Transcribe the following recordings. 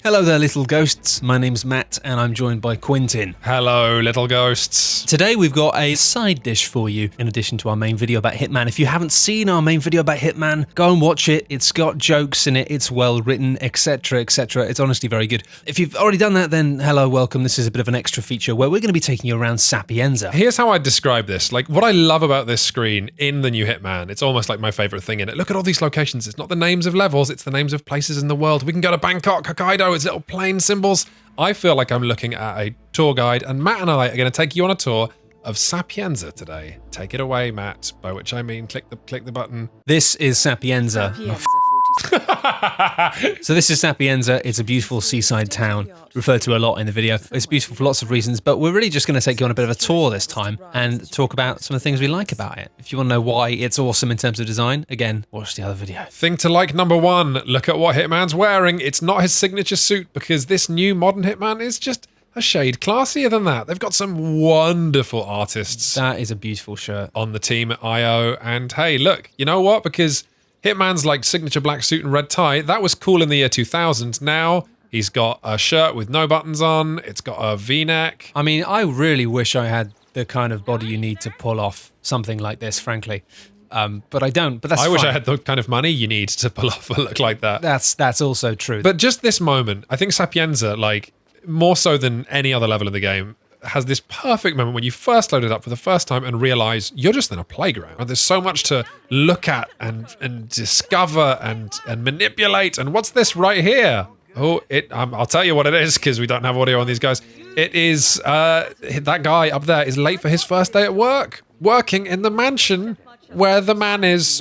Hello there, little ghosts. My name's Matt, and I'm joined by Quentin. Hello, little ghosts. Today we've got a side dish for you, in addition to our main video about Hitman. If you haven't seen our main video about Hitman, go and watch it. It's got jokes in it, it's well written, etc, etc. It's honestly very good. If you've already done that, then hello, welcome. This is a bit of an extra feature where we're going to be taking you around Sapienza. Here's how I describe this. Like, what I love about this screen in the new Hitman, it's almost like my favorite thing in it. Look at all these locations. It's not the names of levels, it's the names of places in the world. We can go to Bangkok, Hokkaido, it's little plane symbols. I feel like I'm looking at a tour guide, and Matt and I are going to take you on a tour of Sapienza today. Take it away, Matt, by which I mean click the button. This is Sapienza. So this is Sapienza. It's a beautiful seaside town, referred to a lot in the video. It's beautiful for lots of reasons, but we're really just going to take you on a bit of a tour this time and talk about some of the things we like about it. If you want to know why it's awesome in terms of design, again, watch the other video. Thing to like number one, look at what Hitman's wearing. It's not his signature suit, because this new modern Hitman is just a shade classier than that. They've got some wonderful artists. That is a beautiful shirt. On the team at IO, and hey, look, you know what? Because Hitman's like signature black suit and red tie, that was cool in the year 2000. Now he's got a shirt with no buttons on. It's got a V-neck. I mean, I really wish I had the kind of body you need to pull off something like this, frankly. But I don't, but that's fine. I wish I had the kind of money you need to pull off a look like that. That's also true. But just this moment, I think Sapienza, like, more so than any other level in the game, has this perfect moment when you first load it up for the first time and realize you're just in a playground. And there's so much to look at and discover and manipulate. And what's this right here? Oh, I'll tell you what it is, because we don't have audio on these guys. It is, that guy up there is late for his first day at work, working in the mansion where the man is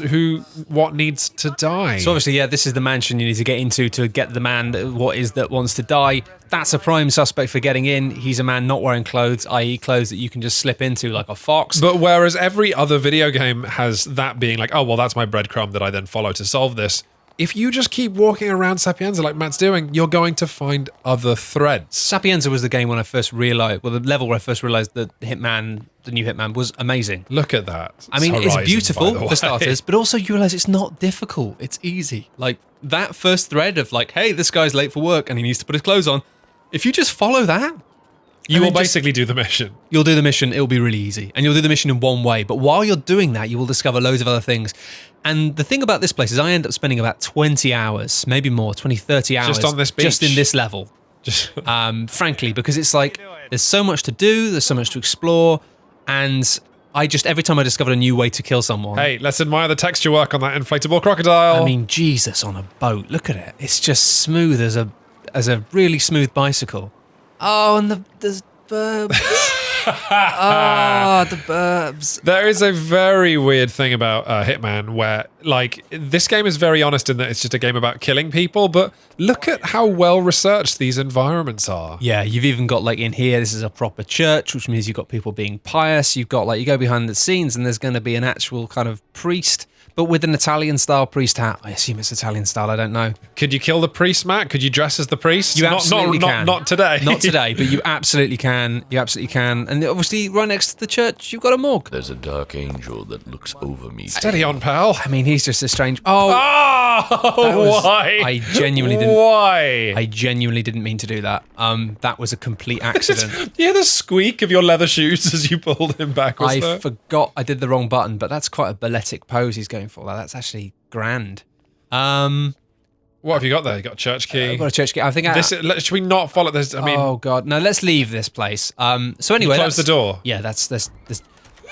what needs to die. So obviously, yeah, this is the mansion you need to get into to get the man that wants to die. That's a prime suspect for getting in. He's a man not wearing clothes, i.e. clothes that you can just slip into like a fox. But whereas every other video game has that being like, oh, well, that's my breadcrumb that I then follow to solve this. If you just keep walking around Sapienza like Matt's doing, you're going to find other threads. Sapienza was the game when I first realized, the level where I first realized that Hitman, the new Hitman, was amazing. Look at that. I mean, it's beautiful for starters, but also you realize it's not difficult. It's easy. Like that first thread of like, hey, this guy's late for work and he needs to put his clothes on. If you just follow that, you will basically do the mission. You'll do the mission, it'll be really easy. And you'll do the mission in one way. But while you're doing that, you will discover loads of other things. And the thing about this place is I end up spending about 20 hours, maybe more, 20, 30 hours. Just on this beach? Just in this level. Frankly, because it's like, there's so much to do, there's so much to explore, and every time I discovered a new way to kill someone. Hey, let's admire the texture work on that inflatable crocodile. I mean, Jesus, on a boat, look at it. It's just smooth as a really smooth bicycle. Oh, and there's burbs. The burbs. There is a very weird thing about Hitman where, like, this game is very honest in that it's just a game about killing people, but look at how well researched these environments are. Yeah, you've even got, like, in here, this is a proper church, which means you've got people being pious. You've got, like, you go behind the scenes and there's going to be an actual kind of priest, but with an Italian-style priest hat. I assume it's Italian-style, I don't know. Could you kill the priest, Matt? Could you dress as the priest? You absolutely can. Not today. Not today, but you absolutely can. You absolutely can. And obviously, right next to the church, you've got a morgue. There's a dark angel that looks over me. Steady on, pal. I mean, he's just a strange... Why? I genuinely didn't... Why? I genuinely didn't mean to do that. That was a complete accident. You hear the squeak of your leather shoes as you pulled him backwards. I forgot I did the wrong button, but that's quite a balletic pose he's going for. That's actually grand. What have you got there? You got a church key? I've got a church key. I think should we not follow this? I mean, oh god, no. Let's leave this place. So anyway, close the door. Yeah, that's.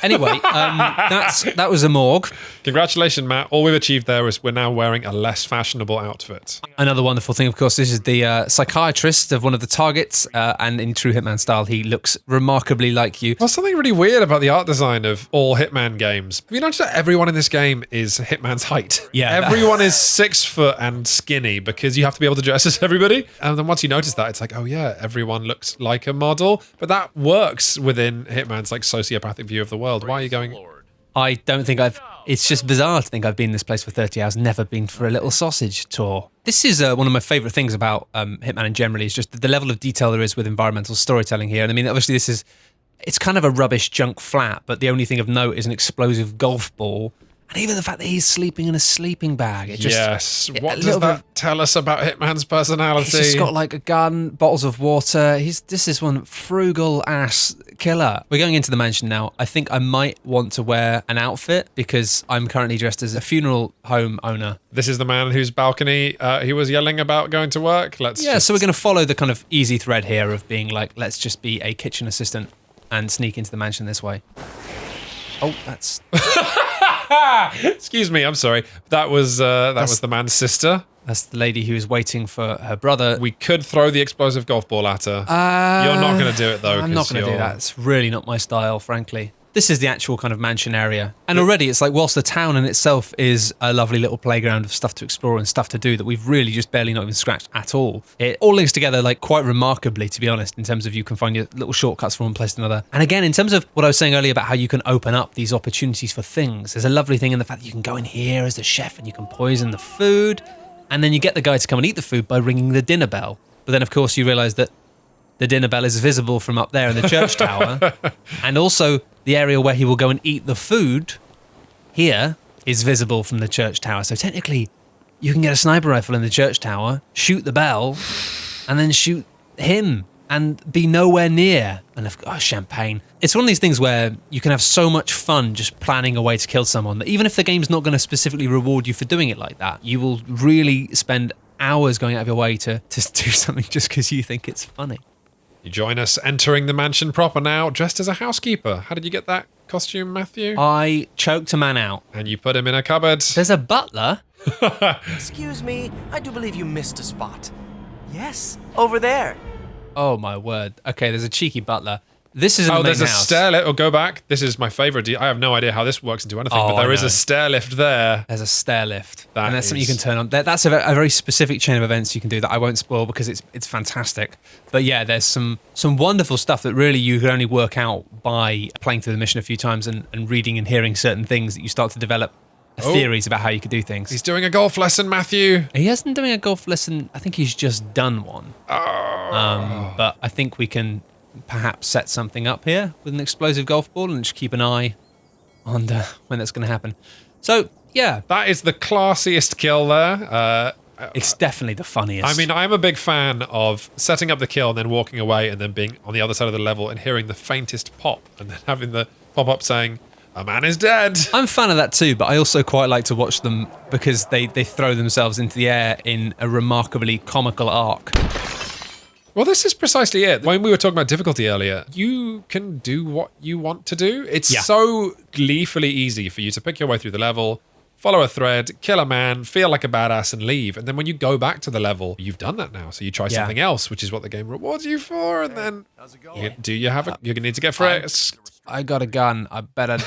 Anyway, that was a morgue. Congratulations, Matt. All we've achieved there is we're now wearing a less fashionable outfit. Another wonderful thing, of course, this is the psychiatrist of one of the targets, and in true Hitman style, he looks remarkably like you. Well, something really weird about the art design of all Hitman games. Have you noticed that everyone in this game is Hitman's height? Yeah. Everyone is 6 foot and skinny because you have to be able to dress as everybody. And then once you notice that, it's like, oh yeah, everyone looks like a model. But that works within Hitman's like sociopathic view of the world. Why are you going? I don't think it's just bizarre to think I've been in this place for 30 hours, never been for a little sausage tour. This is one of my favourite things about Hitman and generally is just the level of detail there is with environmental storytelling here. And I mean, obviously it's kind of a rubbish junk flat, but the only thing of note is an explosive golf ball And even the fact that he's sleeping in a sleeping bag. It just, yes. a What does little that bit- tell us about Hitman's personality? He's just got like a gun, bottles of water. This is one frugal ass killer. We're going into the mansion now. I think I might want to wear an outfit because I'm currently dressed as a funeral home owner. This is the man whose balcony he was yelling about going to work. So we're going to follow the kind of easy thread here of being like, let's just be a kitchen assistant and sneak into the mansion this way. Oh, that's... Excuse me, I'm sorry. That was the man's sister. That's the lady who was waiting for her brother. We could throw the explosive golf ball at her. You're not going to do it though. I'm not going to do that. It's really not my style, frankly. This is the actual kind of mansion area. And already it's like, whilst the town in itself is a lovely little playground of stuff to explore and stuff to do that we've really just barely not even scratched at all. It all links together like quite remarkably, to be honest, in terms of you can find your little shortcuts from one place to another. And again, in terms of what I was saying earlier about how you can open up these opportunities for things, there's a lovely thing in the fact that you can go in here as the chef and you can poison the food. And then you get the guy to come and eat the food by ringing the dinner bell. But then, of course, you realise that the dinner bell is visible from up there in the church tower. And also, the area where he will go and eat the food here is visible from the church tower. So technically, you can get a sniper rifle in the church tower, shoot the bell, and then shoot him and be nowhere near. And champagne. It's one of these things where you can have so much fun just planning a way to kill someone that even if the game's not going to specifically reward you for doing it like that, you will really spend hours going out of your way to do something just because you think it's funny. You join us entering the mansion proper now, dressed as a housekeeper. How did you get that costume, Matthew? I choked a man out. And you put him in a cupboard. There's a butler. Excuse me, I do believe you missed a spot. Yes, over there. Oh my word. Okay, there's a cheeky butler. This is in the main there's a house. stair lift. Go back. This is my favourite. I have no idea how this works into anything, but there is a stair lift there. There's a stair lift. That and that's something you is- can turn on. That's a very specific chain of events you can do that I won't spoil because it's fantastic. But yeah, there's some wonderful stuff that really you can only work out by playing through the mission a few times and reading and hearing certain things that you start to develop theories about how you could do things. He's doing a golf lesson, Matthew. He hasn't doing a golf lesson. I think he's just done one. But I think we can perhaps set something up here with an explosive golf ball and just keep an eye on when that's going to happen. So, yeah. That is the classiest kill there. It's definitely the funniest. I mean, I'm a big fan of setting up the kill and then walking away and then being on the other side of the level and hearing the faintest pop and then having the pop-up saying, "A man is dead." I'm a fan of that too, but I also quite like to watch them because they throw themselves into the air in a remarkably comical arc. Well, this is precisely it. When we were talking about difficulty earlier, you can do what you want to do. It's so gleefully easy for you to pick your way through the level, follow a thread, kill a man, feel like a badass and leave. And then when you go back to the level, you've done that now. So you try something else, which is what the game rewards you for. And then you're going to need to get frisked. I got a gun. I better...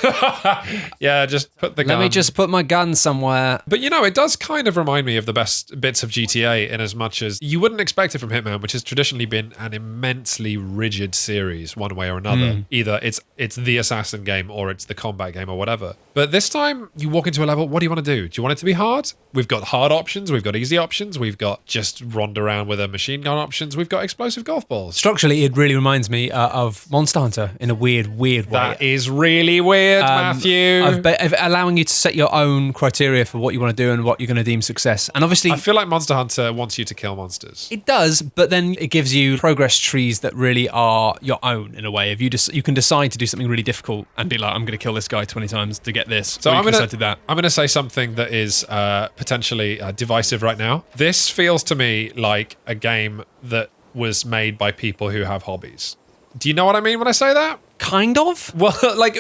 Yeah, just put the gun. Let me just put my gun somewhere. But you know, it does kind of remind me of the best bits of GTA in as much as you wouldn't expect it from Hitman, which has traditionally been an immensely rigid series one way or another. Either it's the assassin game or it's the combat game or whatever. But this time you walk into a level, what do you want to do? Do you want it to be hard? We've got hard options, we've got easy options, we've got just rond around with a machine gun options, we've got explosive golf balls. Structurally, it really reminds me of Monster Hunter in a weird way. That is really weird, Matthew. Of allowing you to set your own criteria for what you want to do and what you're going to deem success. And obviously, I feel like Monster Hunter wants you to kill monsters. it does, but then it gives you progress trees that really are your own in a way. If you can decide to do something really difficult and be like, I'm going to kill this guy 20 times to get this. So I'm going to I'm gonna say something that is potentially divisive right now. This feels to me like a game that was made by people who have hobbies. Do you know what I mean when I say that? Kind of. Well, like,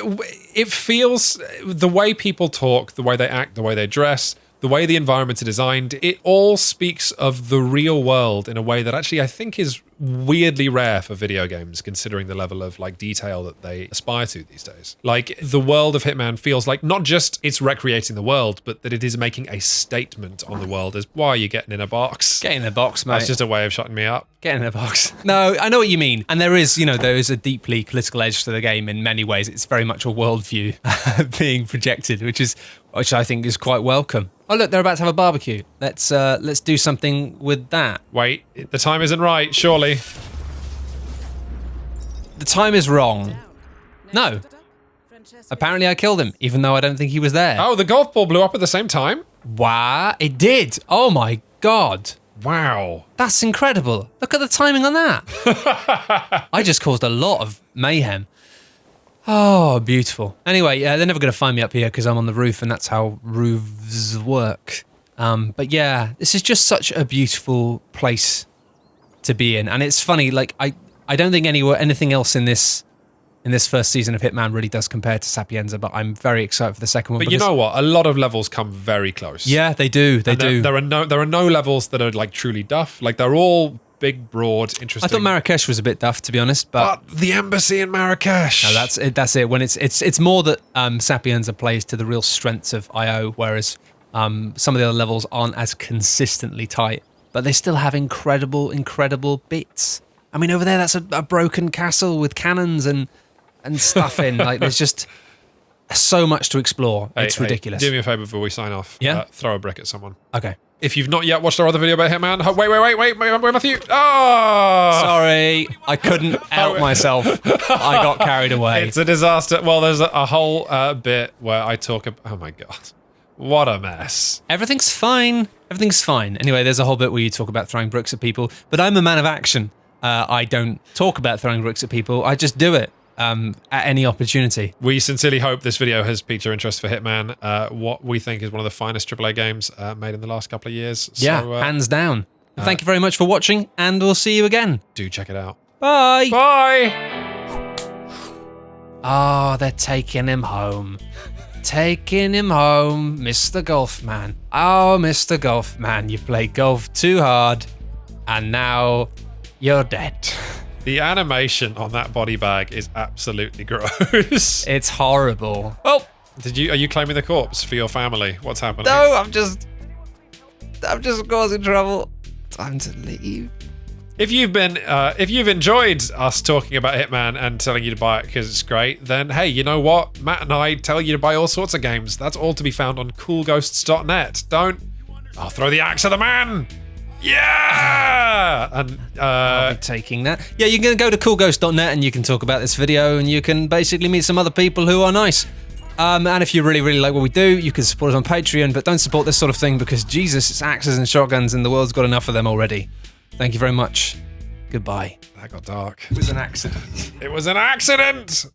it feels, the way people talk, the way they act, the way they dress, the way the environments are designed, it all speaks of the real world in a way that actually I think is weirdly rare for video games, considering the level of like detail that they aspire to these days. Like, the world of Hitman feels like not just it's recreating the world, but that it is making a statement on the world as, why are you getting in a box? Get in a box, mate. That's just a way of shutting me up. Get in a box. No, I know what you mean. And there is a deeply political edge to the game in many ways. It's very much a worldview being projected, which I think is quite welcome. Oh, look, they're about to have a barbecue. Let's do something with that. Wait, the time isn't right, surely. The time is wrong. No. Apparently I killed him, even though I don't think he was there. Oh, the golf ball blew up at the same time? Wow, it did. Oh my God. Wow. That's incredible. Look at the timing on that. I just caused a lot of mayhem. Oh, beautiful. Anyway, they're never going to find me up here because I'm on the roof and that's how roofs work. But yeah, this is just such a beautiful place to be in. And it's funny, like, I don't think anything else in this first season of Hitman really does compare to Sapienza, but I'm very excited for the second one. But you know what? A lot of levels come very close. Yeah, they do. They do. There are no levels that are like truly duff. Like they're all big, broad, interesting. I thought Marrakesh was a bit duff, to be honest, but the embassy in Marrakesh. No, that's it. That's it. When it's more that Sapienza plays to the real strengths of IO, whereas some of the other levels aren't as consistently tight, but they still have incredible bits. I mean, over there, that's a broken castle with cannons and stuff in. Like, there's just so much to explore. It's ridiculous. Do me a favor before we sign off. Yeah? Throw a brick at someone. Okay. If you've not yet watched our other video about Hitman, wait, Matthew. Oh! Sorry, I couldn't help myself. I got carried away. It's a disaster. Well, there's a whole bit where I talk about... Oh my God. What a mess. Everything's fine. Everything's fine. Anyway, there's a whole bit where you talk about throwing bricks at people, but I'm a man of action. I don't talk about throwing bricks at people. I just do it. At any opportunity. We sincerely hope this video has piqued your interest for Hitman, what we think is one of the finest AAA games made in the last couple of years. Yeah, so, hands down. Thank you very much for watching, and we'll see you again. Do check it out. Bye! Bye! Oh, they're taking him home. Taking him home, Mr. Golfman. Oh, Mr. Golfman, you played golf too hard, and now you're dead. The animation on that body bag is absolutely gross. It's horrible. Oh, Are you claiming the corpse for your family? What's happening? no, I'm just causing trouble. Time to leave. If you've enjoyed us talking about Hitman and telling you to buy it because it's great, then hey, you know what? Matt and I tell you to buy all sorts of games. That's all to be found on coolghosts.net. I'll throw the axe at the man. Yeah! And I'll be taking that. Yeah, you can go to coolghost.net and you can talk about this video and you can basically meet some other people who are nice. And if you really like what we do, you can support us on Patreon, but don't support this sort of thing because Jesus, it's axes and shotguns and the world's got enough of them already. Thank you very much. Goodbye. that got dark. It was an accident. It was an accident!